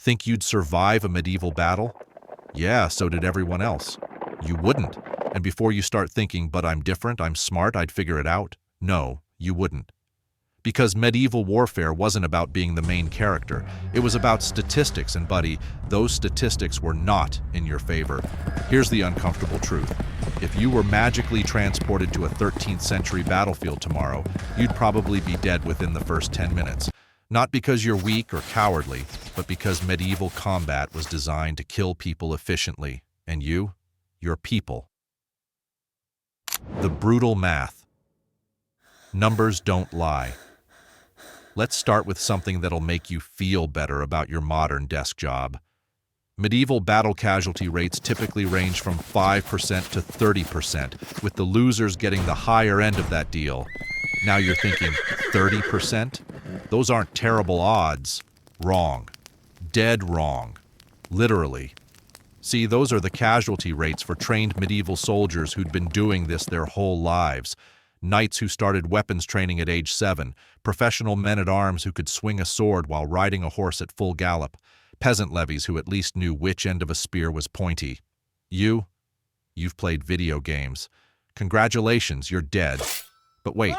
Think you'd survive a medieval battle? Yeah, so did everyone else. You wouldn't. And before you start thinking, but I'm different, I'm smart, I'd figure it out. No, you wouldn't. Because medieval warfare wasn't about being the main character. It was about statistics, and buddy, those statistics were not in your favor. Here's the uncomfortable truth. If you were magically transported to a 13th century battlefield tomorrow, you'd probably be dead within the first 10 minutes. Not because you're weak or cowardly, but because medieval combat was designed to kill people efficiently. And you're people. The brutal math. Numbers don't lie. Let's start with something that'll make you feel better about your modern desk job. Medieval battle casualty rates typically range from 5% to 30%, with the losers getting the higher end of that deal. Now you're thinking, 30%? Those aren't terrible odds. Wrong. Dead wrong. Literally. See, those are the casualty rates for trained medieval soldiers who'd been doing this their whole lives. Knights who started weapons training at age 7, professional men-at-arms who could swing a sword while riding a horse at full gallop, peasant levies who at least knew which end of a spear was pointy. You've played video games. Congratulations, you're dead. But wait,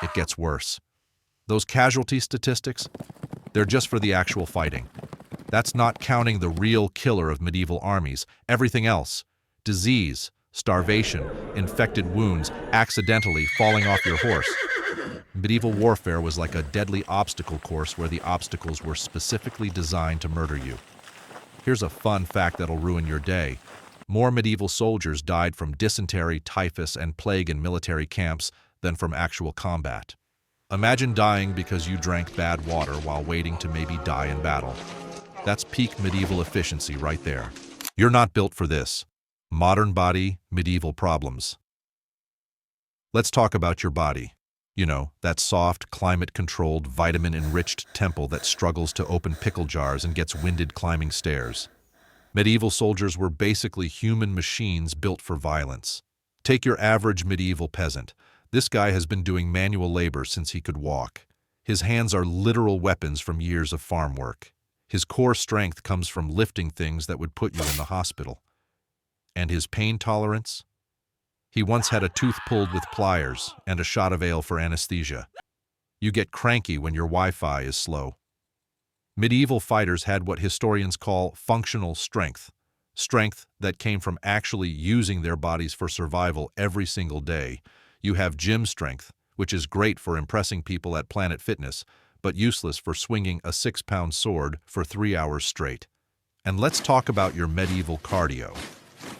it gets worse. Those casualty statistics, they're just for the actual fighting. That's not counting the real killer of medieval armies. Everything else, disease, starvation, infected wounds, accidentally falling off your horse. Medieval warfare was like a deadly obstacle course where the obstacles were specifically designed to murder you. Here's a fun fact that'll ruin your day. More medieval soldiers died from dysentery, typhus, and plague in military camps than from actual combat. Imagine dying because you drank bad water while waiting to maybe die in battle. That's peak medieval efficiency right there. You're not built for this. Modern body, medieval problems. Let's talk about your body. You know, that soft, climate-controlled, vitamin-enriched temple that struggles to open pickle jars and gets winded climbing stairs. Medieval soldiers were basically human machines built for violence. Take your average medieval peasant. This guy has been doing manual labor since he could walk. His hands are literal weapons from years of farm work. His core strength comes from lifting things that would put you in the hospital. And his pain tolerance? He once had a tooth pulled with pliers and a shot of ale for anesthesia. You get cranky when your Wi-Fi is slow. Medieval fighters had what historians call functional strength. Strength that came from actually using their bodies for survival every single day. You have gym strength, which is great for impressing people at Planet Fitness, but useless for swinging a 6-pound sword for 3 hours straight. And let's talk about your medieval cardio.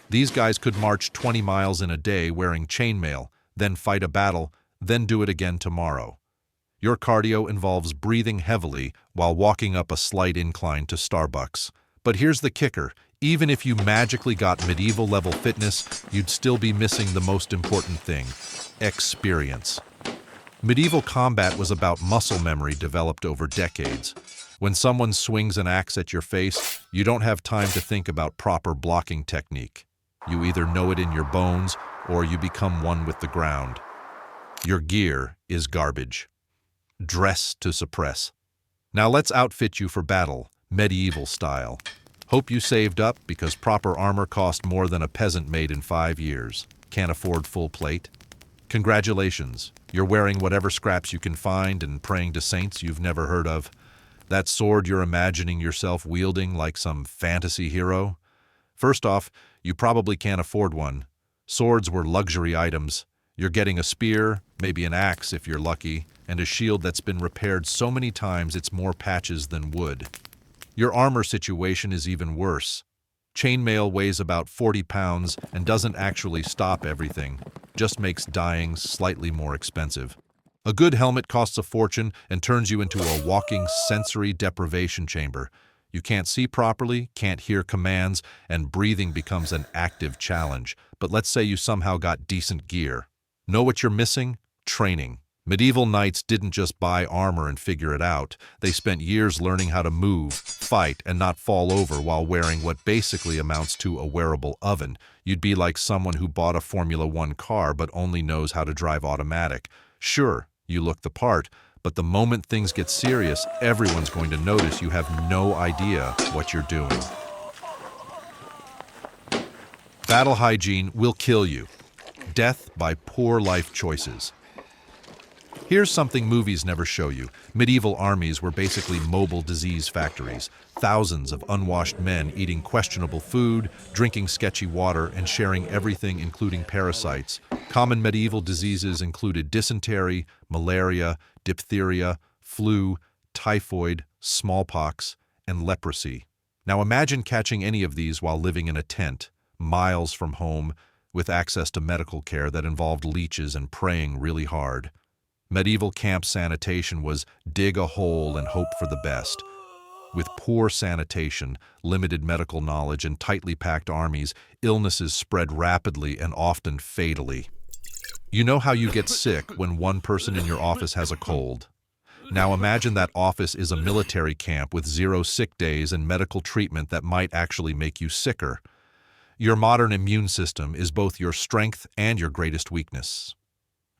These guys could march 20 miles in a day wearing chainmail, then fight a battle, then do it again tomorrow. Your cardio involves breathing heavily while walking up a slight incline to Starbucks. But here's the kicker. Even if you magically got medieval-level fitness, you'd still be missing the most important thing: experience. Medieval combat was about muscle memory developed over decades. When someone swings an axe at your face, you don't have time to think about proper blocking technique. You either know it in your bones, or you become one with the ground. Your gear is garbage. Dress to suppress. Now let's outfit you for battle, medieval style. Hope you saved up because proper armor cost more than a peasant made in 5 years. Can't afford full plate? Congratulations, you're wearing whatever scraps you can find and praying to saints you've never heard of. That sword you're imagining yourself wielding like some fantasy hero? First off, you probably can't afford one. Swords were luxury items. You're getting a spear, maybe an axe if you're lucky, and a shield that's been repaired so many times it's more patches than wood. Your armor situation is even worse. Chainmail weighs about 40 pounds and doesn't actually stop everything, just makes dying slightly more expensive. A good helmet costs a fortune and turns you into a walking sensory deprivation chamber. You can't see properly, can't hear commands, and breathing becomes an active challenge. But let's say you somehow got decent gear. Know what you're missing? Training. Medieval knights didn't just buy armor and figure it out. They spent years learning how to move, fight, and not fall over while wearing what basically amounts to a wearable oven. You'd be like someone who bought a Formula One car but only knows how to drive automatic. Sure, you look the part, But the moment things get serious, everyone's going to notice you have no idea what you're doing. Battle hygiene will kill you. Death by poor life choices. Here's something movies never show you. Medieval armies were basically mobile disease factories. Thousands of unwashed men eating questionable food, drinking sketchy water, and sharing everything including parasites. Common medieval diseases included dysentery, malaria, diphtheria, flu, typhoid, smallpox, and leprosy. Now imagine catching any of these while living in a tent, miles from home, with access to medical care that involved leeches and praying really hard. Medieval camp sanitation was dig a hole and hope for the best. With poor sanitation, limited medical knowledge, and tightly packed armies, illnesses spread rapidly and often fatally. You know how you get sick when one person in your office has a cold. Now imagine that office is a military camp with 0 sick days and medical treatment that might actually make you sicker. Your modern immune system is both your strength and your greatest weakness.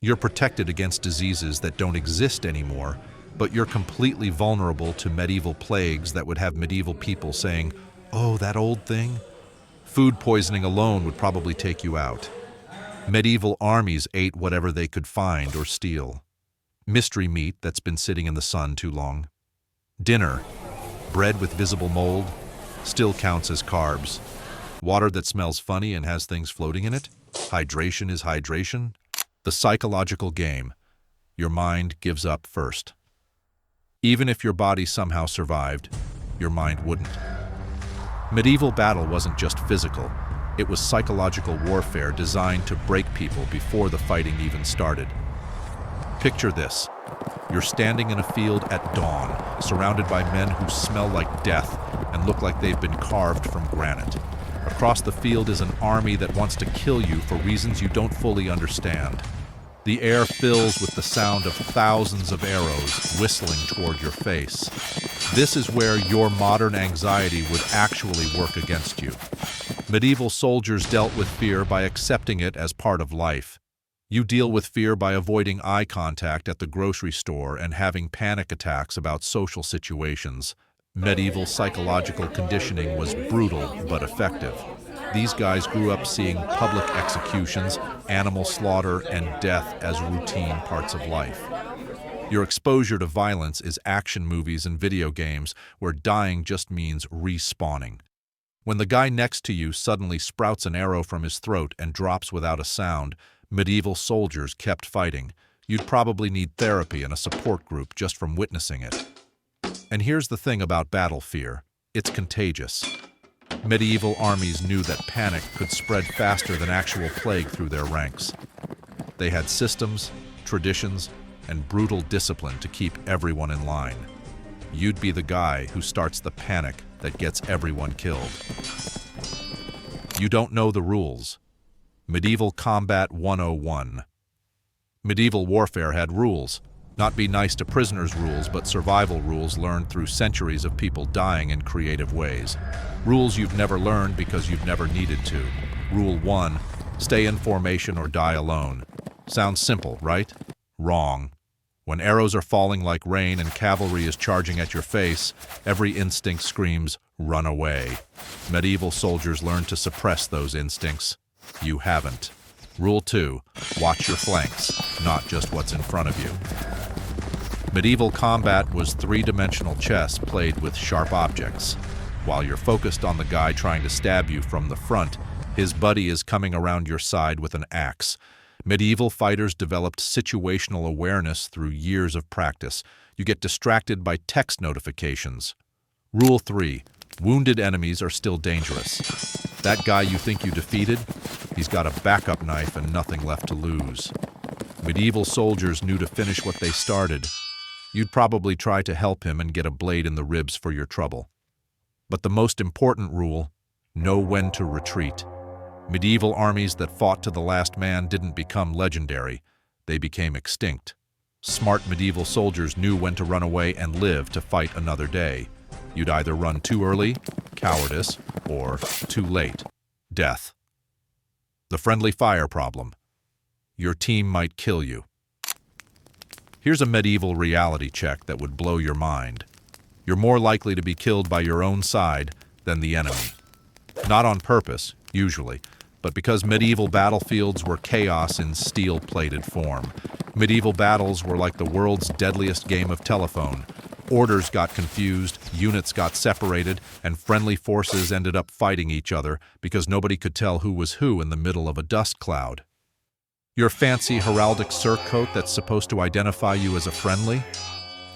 You're protected against diseases that don't exist anymore, but you're completely vulnerable to medieval plagues that would have medieval people saying, "Oh, that old thing?" Food poisoning alone would probably take you out. Medieval armies ate whatever they could find or steal. Mystery meat that's been sitting in the sun too long. Dinner, bread with visible mold, still counts as carbs. Water that smells funny and has things floating in it? Hydration is hydration. The psychological game. Your mind gives up first. Even if your body somehow survived, your mind wouldn't. Medieval battle wasn't just physical. It was psychological warfare designed to break people before the fighting even started. Picture this. You're standing in a field at dawn, surrounded by men who smell like death and look like they've been carved from granite. Across the field is an army that wants to kill you for reasons you don't fully understand. The air fills with the sound of thousands of arrows whistling toward your face. This is where your modern anxiety would actually work against you. Medieval soldiers dealt with fear by accepting it as part of life. You deal with fear by avoiding eye contact at the grocery store and having panic attacks about social situations. Medieval psychological conditioning was brutal but effective. These guys grew up seeing public executions, animal slaughter, and death as routine parts of life. Your exposure to violence is action movies and video games where dying just means respawning. When the guy next to you suddenly sprouts an arrow from his throat and drops without a sound, medieval soldiers kept fighting. You'd probably need therapy and a support group just from witnessing it. And here's the thing about battle fear. It's contagious. Medieval armies knew that panic could spread faster than actual plague through their ranks. They had systems, traditions, and brutal discipline to keep everyone in line. You'd be the guy who starts the panic that gets everyone killed. You don't know the rules. Medieval Combat 101. Medieval warfare had rules. Not be nice to prisoners rules, but survival rules learned through centuries of people dying in creative ways. Rules you've never learned because you've never needed to. Rule 1, stay in formation or die alone. Sounds simple, right? Wrong. When arrows are falling like rain and cavalry is charging at your face, every instinct screams, run away. Medieval soldiers learned to suppress those instincts. You haven't. Rule 2, watch your flanks, not just what's in front of you. Medieval combat was three-dimensional chess played with sharp objects. While you're focused on the guy trying to stab you from the front, his buddy is coming around your side with an axe. Medieval fighters developed situational awareness through years of practice. You get distracted by text notifications. Rule 3, wounded enemies are still dangerous. That guy you think you defeated, he's got a backup knife and nothing left to lose. Medieval soldiers knew to finish what they started. You'd probably try to help him and get a blade in the ribs for your trouble. But the most important rule, know when to retreat. Medieval armies that fought to the last man didn't become legendary. They became extinct. Smart medieval soldiers knew when to run away and live to fight another day. You'd either run too early, cowardice, or too late, death. The friendly fire problem. Your team might kill you. Here's a medieval reality check that would blow your mind. You're more likely to be killed by your own side than the enemy. Not on purpose, usually, but because medieval battlefields were chaos in steel-plated form. Medieval battles were like the world's deadliest game of telephone. Orders got confused, units got separated, and friendly forces ended up fighting each other because nobody could tell who was who in the middle of a dust cloud. Your fancy heraldic surcoat that's supposed to identify you as a friendly?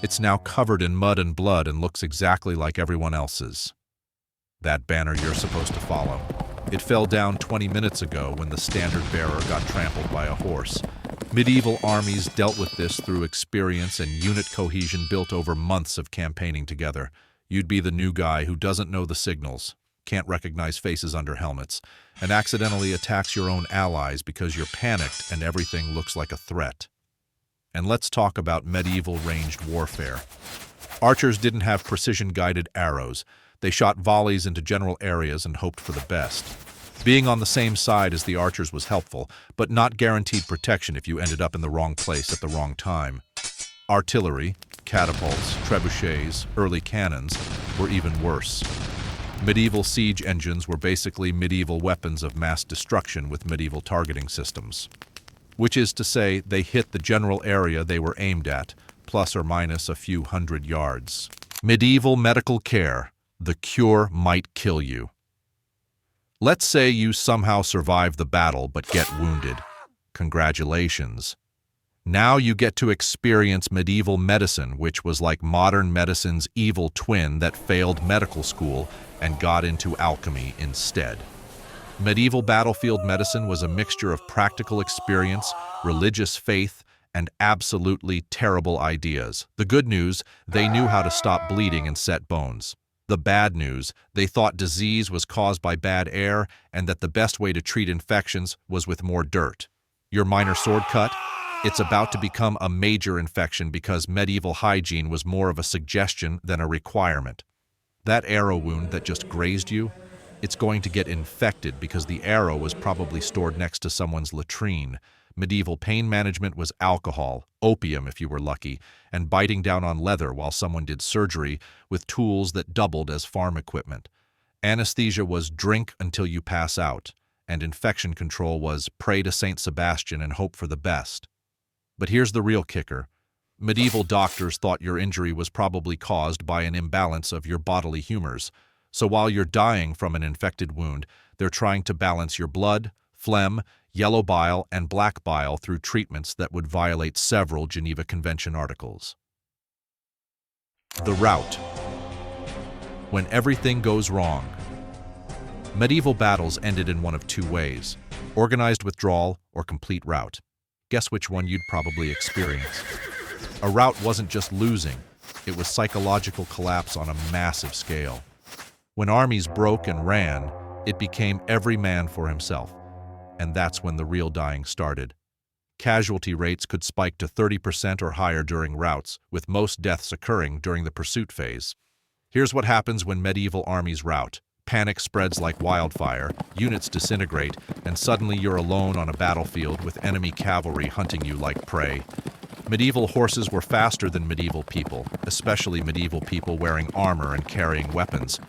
It's now covered in mud and blood and looks exactly like everyone else's. That banner you're supposed to follow. It fell down 20 minutes ago when the standard bearer got trampled by a horse. Medieval armies dealt with this through experience and unit cohesion built over months of campaigning together. You'd be the new guy who doesn't know the signals, can't recognize faces under helmets, and accidentally attacks your own allies because you're panicked and everything looks like a threat. And let's talk about medieval ranged warfare. Archers didn't have precision-guided arrows. They shot volleys into general areas and hoped for the best. Being on the same side as the archers was helpful, but not guaranteed protection if you ended up in the wrong place at the wrong time. Artillery, catapults, trebuchets, early cannons were even worse. Medieval siege engines were basically medieval weapons of mass destruction with medieval targeting systems. Which is to say, they hit the general area they were aimed at, plus or minus a few hundred yards. Medieval medical care. The cure might kill you. Let's say you somehow survive the battle but get wounded. Congratulations. Now you get to experience medieval medicine, which was like modern medicine's evil twin that failed medical school and got into alchemy instead. Medieval battlefield medicine was a mixture of practical experience, religious faith, and absolutely terrible ideas. The good news, they knew how to stop bleeding and set bones. The bad news, they thought disease was caused by bad air and that the best way to treat infections was with more dirt. Your minor sword cut? It's about to become a major infection because medieval hygiene was more of a suggestion than a requirement. That arrow wound that just grazed you? It's going to get infected because the arrow was probably stored next to someone's latrine. Medieval pain management was alcohol, opium if you were lucky, and biting down on leather while someone did surgery with tools that doubled as farm equipment. Anesthesia was drink until you pass out, and infection control was pray to Saint Sebastian and hope for the best. But here's the real kicker. Medieval doctors thought your injury was probably caused by an imbalance of your bodily humors. So while you're dying from an infected wound, they're trying to balance your blood, phlegm, yellow bile, and black bile through treatments that would violate several Geneva Convention articles. The rout. When everything goes wrong. Medieval battles ended in one of two ways: organized withdrawal or complete rout. Guess which one you'd probably experience. A rout wasn't just losing, it was psychological collapse on a massive scale. When armies broke and ran, it became every man for himself. And that's when the real dying started. Casualty rates could spike to 30% or higher during routs, with most deaths occurring during the pursuit phase. Here's what happens when medieval armies rout. Panic spreads like wildfire, units disintegrate, and suddenly you're alone on a battlefield with enemy cavalry hunting you like prey. Medieval horses were faster than medieval people, especially medieval people wearing armor and carrying weapons.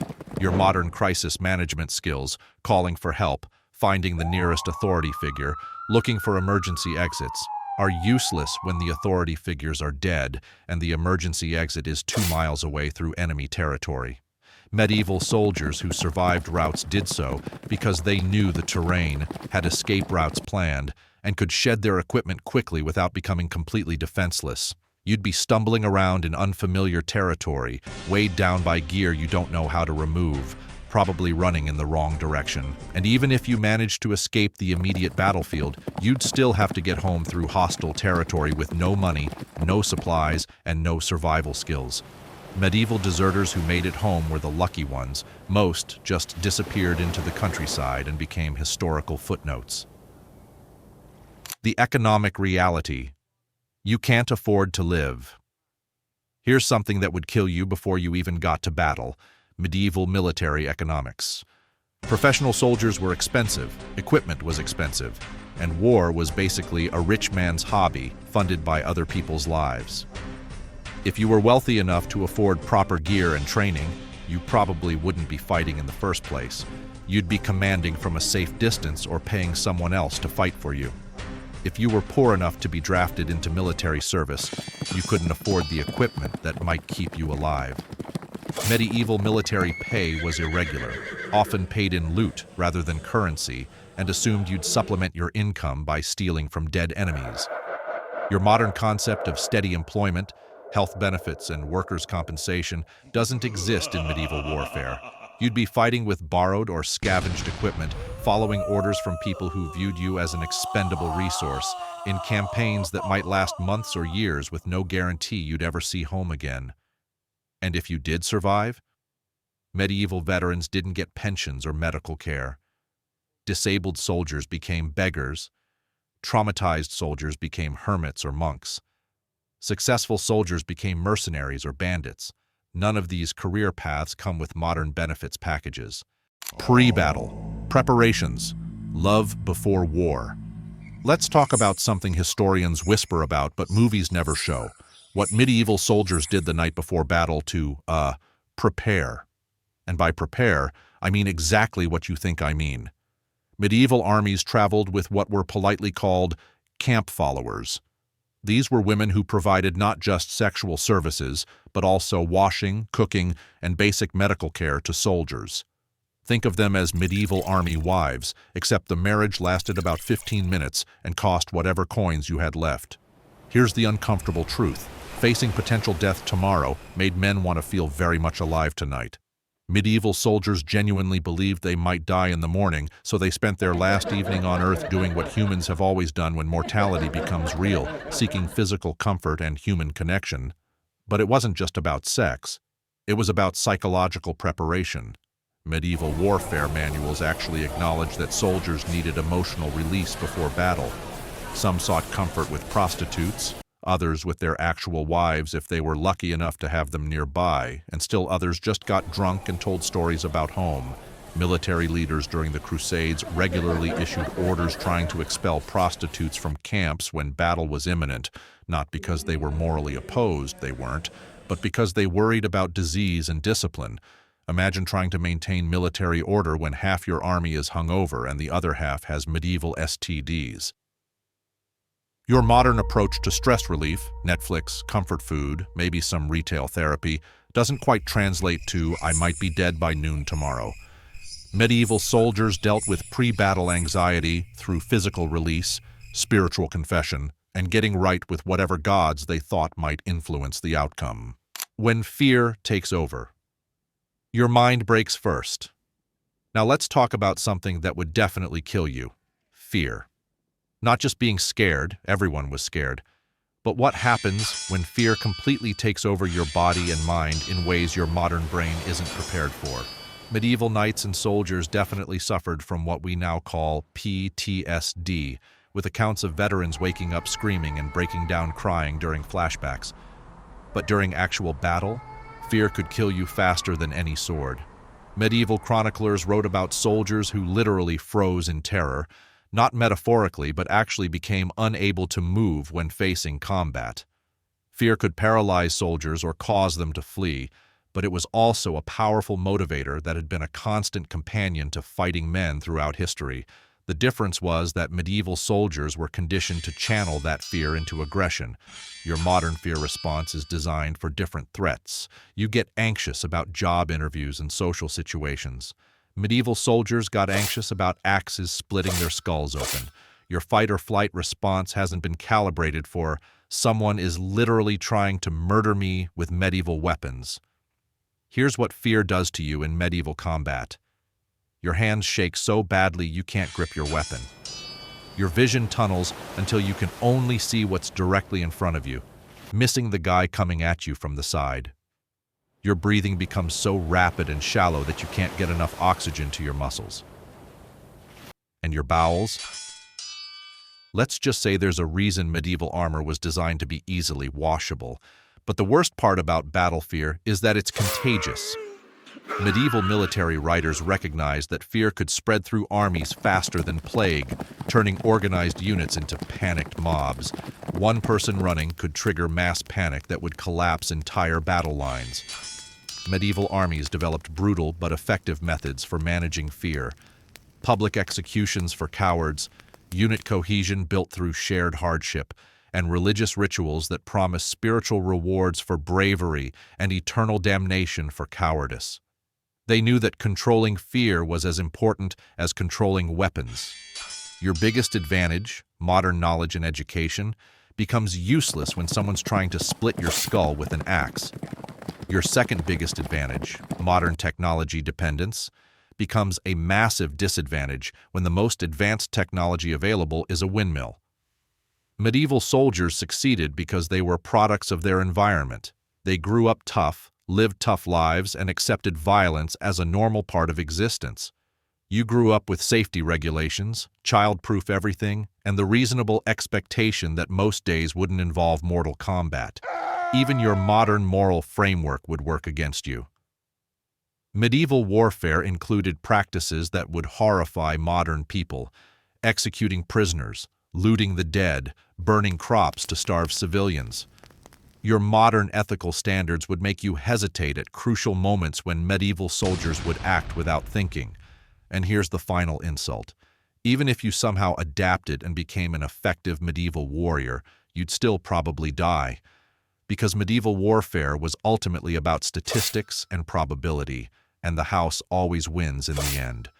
Your modern crisis management skills, calling for help, finding the nearest authority figure, looking for emergency exits, are useless when the authority figures are dead and the emergency exit is 2 miles away through enemy territory. Medieval soldiers who survived routs did so because they knew the terrain, had escape routes planned, and could shed their equipment quickly without becoming completely defenseless. You'd be stumbling around in unfamiliar territory, weighed down by gear you don't know how to remove, probably running in the wrong direction. And even if you managed to escape the immediate battlefield, you'd still have to get home through hostile territory with no money, no supplies, and no survival skills. Medieval deserters who made it home were the lucky ones. Most just disappeared into the countryside and became historical footnotes. The economic reality. You can't afford to live. Here's something that would kill you before you even got to battle: medieval military economics. Professional soldiers were expensive, equipment was expensive, and war was basically a rich man's hobby funded by other people's lives. If you were wealthy enough to afford proper gear and training, you probably wouldn't be fighting in the first place. You'd be commanding from a safe distance or paying someone else to fight for you. If you were poor enough to be drafted into military service, you couldn't afford the equipment that might keep you alive. Medieval military pay was irregular, often paid in loot rather than currency, and assumed you'd supplement your income by stealing from dead enemies. Your modern concept of steady employment, health benefits, and workers' compensation doesn't exist in medieval warfare. You'd be fighting with borrowed or scavenged equipment, following orders from people who viewed you as an expendable resource, in campaigns that might last months or years with no guarantee you'd ever see home again. And if you did survive, medieval veterans didn't get pensions or medical care. Disabled soldiers became beggars. Traumatized soldiers became hermits or monks. Successful soldiers became mercenaries or bandits. None of these career paths come with modern benefits packages. Pre-battle, preparations, love before war. Let's talk about something historians whisper about but movies never show. What medieval soldiers did the night before battle to, prepare. And by prepare, I mean exactly what you think I mean. Medieval armies traveled with what were politely called camp followers. These were women who provided not just sexual services, but also washing, cooking, and basic medical care to soldiers. Think of them as medieval army wives, except the marriage lasted about 15 minutes and cost whatever coins you had left. Here's the uncomfortable truth. Facing potential death tomorrow made men want to feel very much alive tonight. Medieval soldiers genuinely believed they might die in the morning, so they spent their last evening on Earth doing what humans have always done when mortality becomes real, seeking physical comfort and human connection. But it wasn't just about sex. It was about psychological preparation. Medieval warfare manuals actually acknowledged that soldiers needed emotional release before battle. Some sought comfort with prostitutes, others with their actual wives if they were lucky enough to have them nearby, and still others just got drunk and told stories about home. Military leaders during the Crusades regularly issued orders trying to expel prostitutes from camps when battle was imminent, not because they were morally opposed, they weren't, but because they worried about disease and discipline. Imagine trying to maintain military order when half your army is hungover and the other half has medieval STDs. Your modern approach to stress relief, Netflix, comfort food, maybe some retail therapy, doesn't quite translate to "I might be dead by noon tomorrow." Medieval soldiers dealt with pre-battle anxiety through physical release, spiritual confession, and getting right with whatever gods they thought might influence the outcome. When fear takes over, your mind breaks first. Now let's talk about something that would definitely kill you: fear. Not just being scared, everyone was scared, but what happens when fear completely takes over your body and mind in ways your modern brain isn't prepared for. Medieval knights and soldiers definitely suffered from what we now call PTSD, with accounts of veterans waking up screaming and breaking down crying during flashbacks. But during actual battle, fear could kill you faster than any sword. Medieval chroniclers wrote about soldiers who literally froze in terror, not metaphorically, but actually became unable to move when facing combat. Fear could paralyze soldiers or cause them to flee, but it was also a powerful motivator that had been a constant companion to fighting men throughout history. The difference was that medieval soldiers were conditioned to channel that fear into aggression. Your modern fear response is designed for different threats. You get anxious about job interviews and social situations. Medieval soldiers got anxious about axes splitting their skulls open. Your fight-or-flight response hasn't been calibrated for "someone is literally trying to murder me with medieval weapons." Here's what fear does to you in medieval combat. Your hands shake so badly you can't grip your weapon. Your vision tunnels until you can only see what's directly in front of you, missing the guy coming at you from the side. Your breathing becomes so rapid and shallow that you can't get enough oxygen to your muscles. And your bowels? Let's just say there's a reason medieval armor was designed to be easily washable. But the worst part about battle fear is that it's contagious. Medieval military writers recognized that fear could spread through armies faster than plague, turning organized units into panicked mobs. One person running could trigger mass panic that would collapse entire battle lines. Medieval armies developed brutal but effective methods for managing fear. Public executions for cowards, unit cohesion built through shared hardship, and religious rituals that promise spiritual rewards for bravery and eternal damnation for cowardice. They knew that controlling fear was as important as controlling weapons. Your biggest advantage, modern knowledge and education, becomes useless when someone's trying to split your skull with an axe. Your second biggest advantage, modern technology dependence, becomes a massive disadvantage when the most advanced technology available is a windmill. Medieval soldiers succeeded because they were products of their environment. They grew up tough, lived tough lives, and accepted violence as a normal part of existence. You grew up with safety regulations, child-proof everything, and the reasonable expectation that most days wouldn't involve mortal combat. Even your modern moral framework would work against you. Medieval warfare included practices that would horrify modern people: executing prisoners, looting the dead, burning crops to starve civilians. Your modern ethical standards would make you hesitate at crucial moments when medieval soldiers would act without thinking. And here's the final insult. Even if you somehow adapted and became an effective medieval warrior, you'd still probably die. Because medieval warfare was ultimately about statistics and probability, and the house always wins in the end.